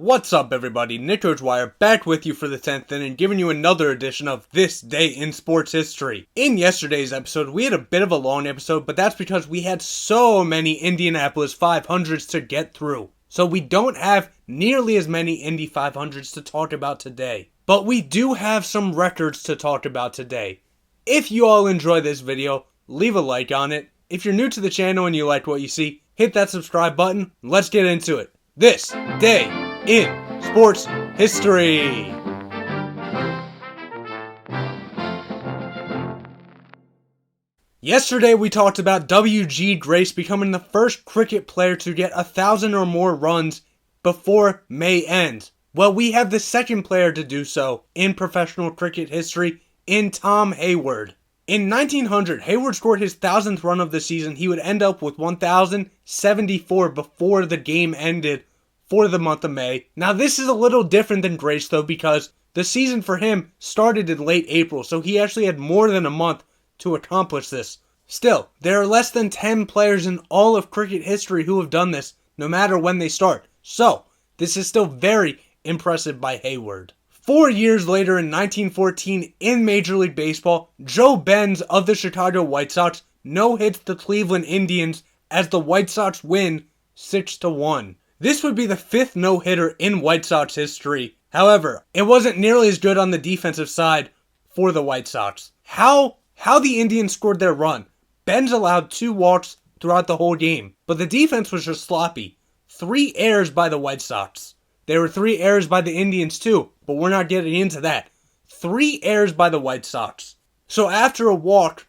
What's up everybody, Nico's Wire back with you for the 10th inning, giving you another edition of This Day in Sports History. In yesterday's episode, we had a bit of a long episode, but that's because we had so many Indianapolis 500s to get through. So we don't have nearly as many Indy 500s to talk about today. But we do have some records to talk about today. If you all enjoy this video, leave a like on it. If you're new to the channel and you like what you see, hit that subscribe button. Let's get into it. This Day in Sports History. Yesterday we talked about W.G. Grace becoming the first cricket player to get 1,000 or more runs before May ends. Well, we have the second player to do so in professional cricket history in Tom Hayward. In 1900, Hayward scored his 1,000th run of the season. He would end up with 1,074 before the game ended for the month of May. Now this is a little different than Grace though, because the season for him started in late April, so he actually had more than a month to accomplish this. Still, there are less than 10 players in all of cricket history who have done this, no matter when they start. So, this is still very impressive by Hayward. 4 years later in 1914 in Major League Baseball, Joe Benz of the Chicago White Sox no-hits the Cleveland Indians as the White Sox win 6-1. This would be the 5th no-hitter in White Sox history. However, it wasn't nearly as good on the defensive side for the White Sox. How the Indians scored their run? Benz allowed 2 walks throughout the whole game, but the defense was just sloppy. 3 errors by the White Sox. There were 3 errors by the Indians too, but we're not getting into that. 3 errors by the White Sox. So after a walk,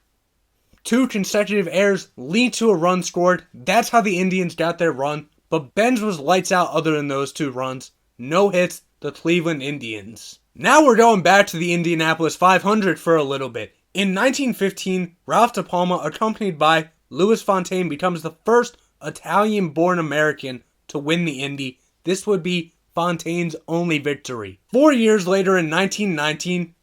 2 consecutive errors lead to a run scored. That's how the Indians got their run. But Benz was lights out other than those 2 runs. No hits, the Cleveland Indians. Now we're going back to the Indianapolis 500 for a little bit. In 1915, Ralph De Palma, accompanied by Louis Fontaine, becomes the first Italian-born American to win the Indy. This would be Fontaine's only victory. 4 years later in 1919,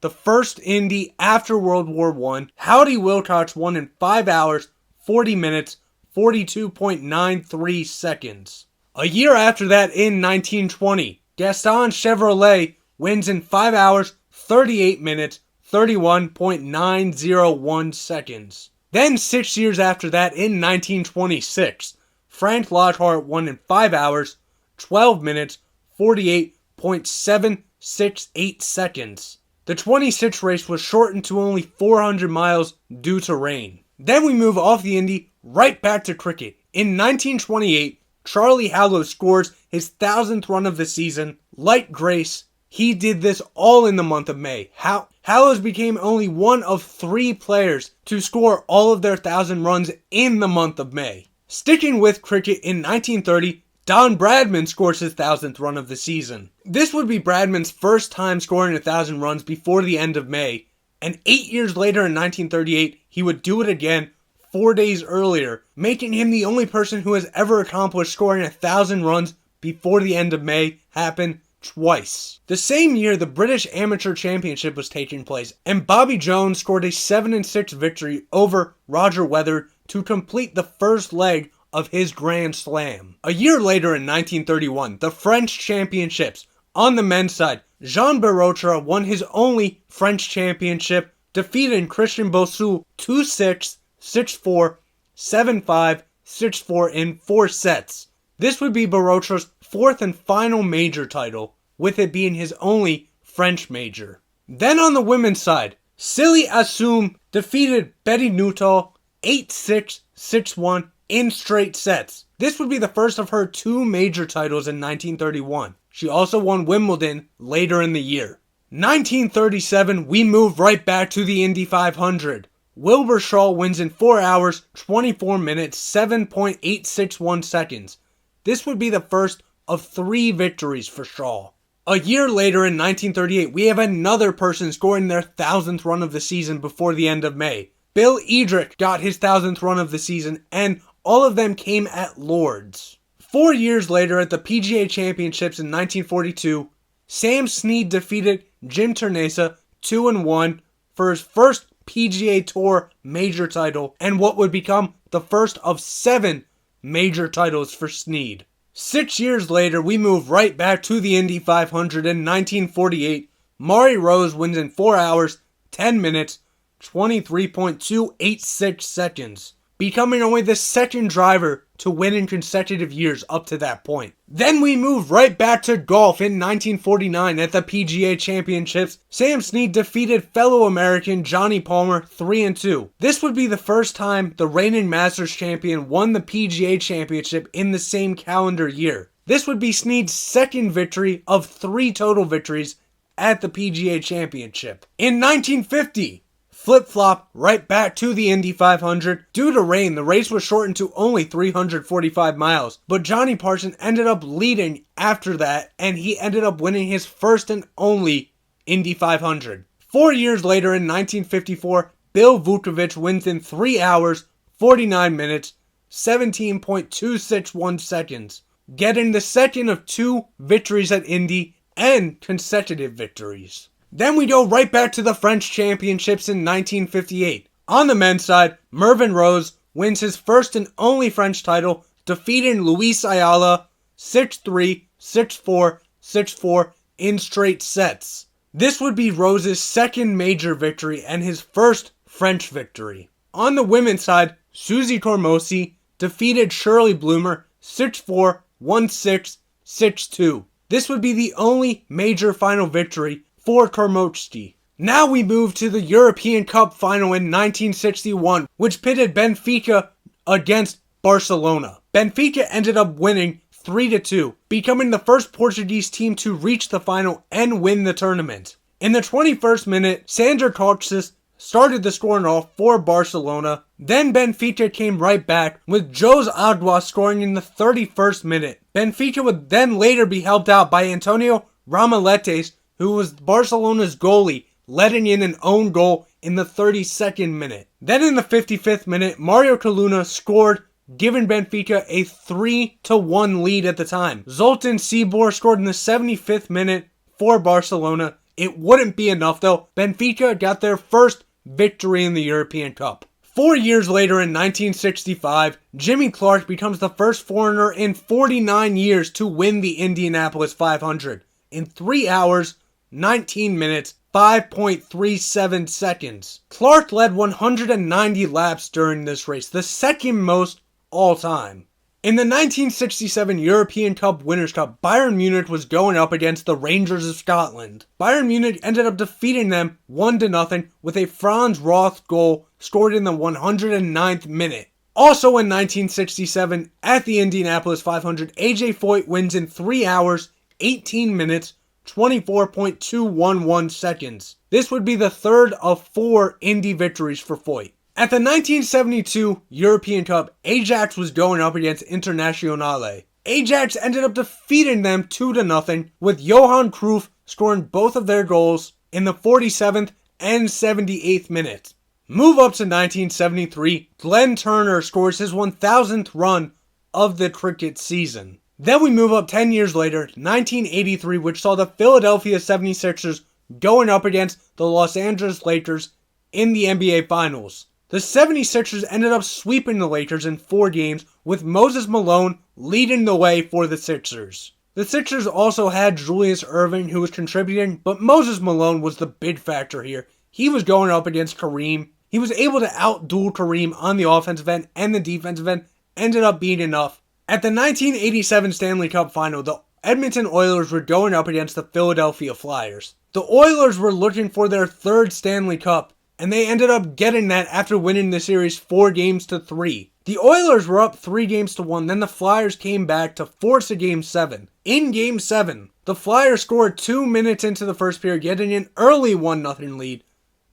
the first Indy after World War I, Howdy Wilcox won in 5 hours, 40 minutes, 42.93 seconds. A year after that in 1920, Gaston Chevrolet wins in 5 hours, 38 minutes, 31.901 seconds. Then 6 years after that in 1926, Frank Lockhart won in 5 hours, 12 minutes, 48.768 seconds. The 26 race was shortened to only 400 miles due to rain. Then we move off the Indy right back to cricket. In 1928, Charlie Hallows scores his 1,000th run of the season. Like Grace, he did this all in the month of May. Hallows became only one of 3 players to score all of their 1,000 runs in the month of May. Sticking with cricket in 1930, Don Bradman scores his 1,000th run of the season. This would be Bradman's first time scoring 1,000 runs before the end of May, and 8 years later in 1938, he would do it again 4 days earlier, making him the only person who has ever accomplished scoring 1,000 runs before the end of May happen twice. The same year, the British Amateur Championship was taking place, and Bobby Jones scored a 7-6 victory over Roger Weather to complete the first leg of his Grand Slam. A year later in 1931, the French Championships. On the men's side, Jean Barotra won his only French championship, defeating Christian Boussu 2-6, 6-4, 7-5, 6-4 in 4 sets. This would be Barotra's 4th and final major title, with it being his only French major. Then on the women's side, Silly Assoum defeated Betty Nuttall 8-6, 6-1 in straight sets. This would be the first of her 2 major titles in 1931. She also won Wimbledon later in the year. 1937, we move right back to the Indy 500. Wilbur Shaw wins in 4 hours, 24 minutes, 7.861 seconds. This would be the first of 3 victories for Shaw. A year later in 1938, we have another person scoring their 1,000th run of the season before the end of May. Bill Edrick got his 1,000th run of the season, and all of them came at Lord's. 4 years later at the PGA Championships in 1942, Sam Snead defeated Jim Ternesa 2-1 for his first PGA Tour major title and what would become the first of 7 major titles for Snead. 6 years later, we move right back to the Indy 500 in 1948. Maury Rose wins in 4 hours, 10 minutes, 23.286 seconds, becoming only the second driver to win in consecutive years up to that point. Then we move right back to golf in 1949 at the PGA Championships. Sam Snead defeated fellow American Johnny Palmer 3-2. This would be the first time the reigning Masters champion won the PGA Championship in the same calendar year. This would be Snead's second victory of 3 total victories at the PGA Championship. In 1950, flip-flop right back to the Indy 500. Due to rain, the race was shortened to only 345 miles, but Johnny Parsons ended up leading after that, and he ended up winning his first and only Indy 500. 4 years later in 1954, Bill Vukovich wins in 3 hours, 49 minutes, 17.261 seconds, getting the second of 2 victories at Indy and consecutive victories. Then we go right back to the French Championships in 1958. On the men's side, Mervyn Rose wins his first and only French title, defeating Luis Ayala 6-3, 6-4, 6-4 in straight sets. This would be Rose's second major victory and his first French victory. On the women's side, Susie Cormosi defeated Shirley Bloomer 6-4, 1-6, 6-2. This would be the only major final victory for Kormoski. Now we move to the European Cup final in 1961, which pitted Benfica against Barcelona. Benfica ended up winning 3-2, becoming the first Portuguese team to reach the final and win the tournament. In the 21st minute, Sandra Coxis started the scoring off for Barcelona. Then Benfica came right back, with Jose Aguas scoring in the 31st minute. Benfica would then later be helped out by Antonio Ramaletes, who was Barcelona's goalie, letting in an own goal in the 32nd minute. Then in the 55th minute, Mario Coluna scored, giving Benfica a 3-1 lead at the time. Zoltan Cibor scored in the 75th minute for Barcelona. It wouldn't be enough though. Benfica got their first victory in the European Cup. 4 years later in 1965, Jimmy Clark becomes the first foreigner in 49 years to win the Indianapolis 500 in 3 hours, 19 minutes, 5.37 seconds. Clark led 190 laps during this race, the second most all time. In the 1967 European Cup Winners' Cup, Bayern Munich was going up against the Rangers of Scotland. Bayern Munich ended up defeating them 1-0 with a Franz Roth goal scored in the 109th minute. Also in 1967, at the Indianapolis 500, AJ Foyt wins in 3 hours, 18 minutes, 24.211 seconds. This would be the third of 4 Indy victories for Foyt. At the 1972 European Cup, Ajax was going up against Internazionale. Ajax ended up defeating them 2-0, with Johan Cruyff scoring both of their goals in the 47th and 78th minutes. Move up to 1973, Glenn Turner scores his 1000th run of the cricket season. Then we move up 10 years later, 1983, which saw the Philadelphia 76ers going up against the Los Angeles Lakers in the NBA Finals. The 76ers ended up sweeping the Lakers in 4 games, with Moses Malone leading the way for the Sixers. The Sixers also had Julius Erving, who was contributing, but Moses Malone was the big factor here. He was going up against Kareem. He was able to outduel Kareem on the offensive end, and the defensive end ended up being enough. At the 1987 Stanley Cup Final, the Edmonton Oilers were going up against the Philadelphia Flyers. The Oilers were looking for their 3rd Stanley Cup, and they ended up getting that after winning the series 4-3. The Oilers were up 3-1, then the Flyers came back to force a Game 7. In Game 7, the Flyers scored 2 minutes into the first period, getting an early 1-0 lead.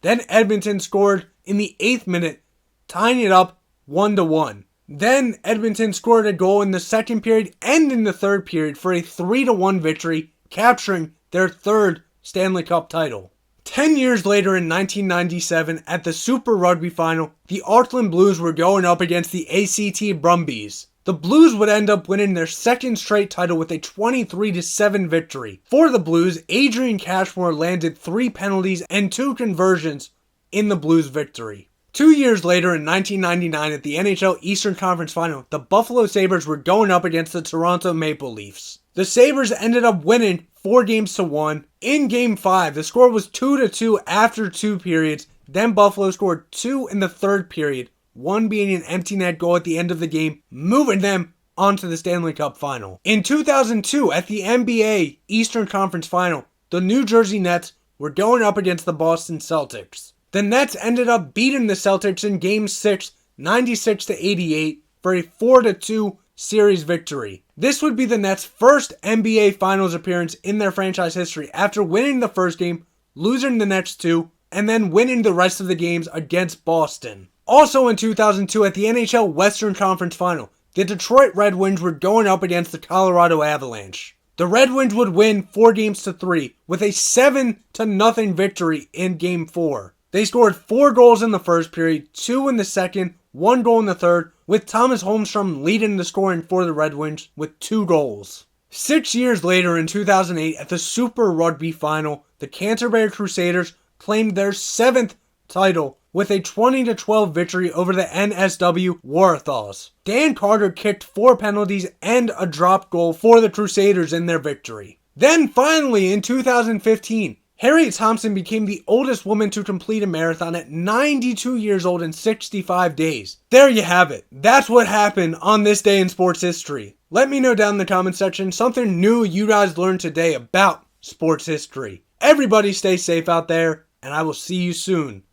Then Edmonton scored in the 8th minute, tying it up 1-1. Then Edmonton scored a goal in the second period and in the third period for a 3-1 victory, capturing their 3rd Stanley Cup title. 10 years later in 1997, at the Super Rugby Final, the Auckland Blues were going up against the ACT Brumbies. The Blues would end up winning their 2nd straight title with a 23-7 victory. For the Blues, Adrian Cashmore landed 3 penalties and 2 conversions in the Blues' victory. 2 years later in 1999 at the NHL Eastern Conference Final, the Buffalo Sabres were going up against the Toronto Maple Leafs. The Sabres ended up winning 4-1. In Game 5, the score was 2-2 after 2 periods. Then Buffalo scored 2 in the 3rd period, one being an empty net goal at the end of the game, moving them onto the Stanley Cup Final. In 2002, at the NBA Eastern Conference Final, the New Jersey Nets were going up against the Boston Celtics. The Nets ended up beating the Celtics in Game 6, 96-88, for a 4-2 series victory. This would be the Nets' first NBA Finals appearance in their franchise history after winning the first game, losing the next 2, and then winning the rest of the games against Boston. Also in 2002 at the NHL Western Conference Final, the Detroit Red Wings were going up against the Colorado Avalanche. The Red Wings would win 4-3 with a 7-0 victory in Game 4. They scored 4 goals in the first period, 2 in the second, 1 goal in the third, with Thomas Holmstrom leading the scoring for the Red Wings with 2 goals. 6 years later in 2008 at the Super Rugby Final, the Canterbury Crusaders claimed their 7th title with a 20-12 victory over the NSW Waratahs. Dan Carter kicked 4 penalties and a drop goal for the Crusaders in their victory. Then finally in 2015, Harriet Thompson became the oldest woman to complete a marathon at 92 years old in 65 days. There you have it. That's what happened on this day in sports history. Let me know down in the comment section something new you guys learned today about sports history. Everybody stay safe out there, and I will see you soon.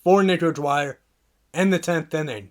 For Nick O'Dwyer and the 10th inning.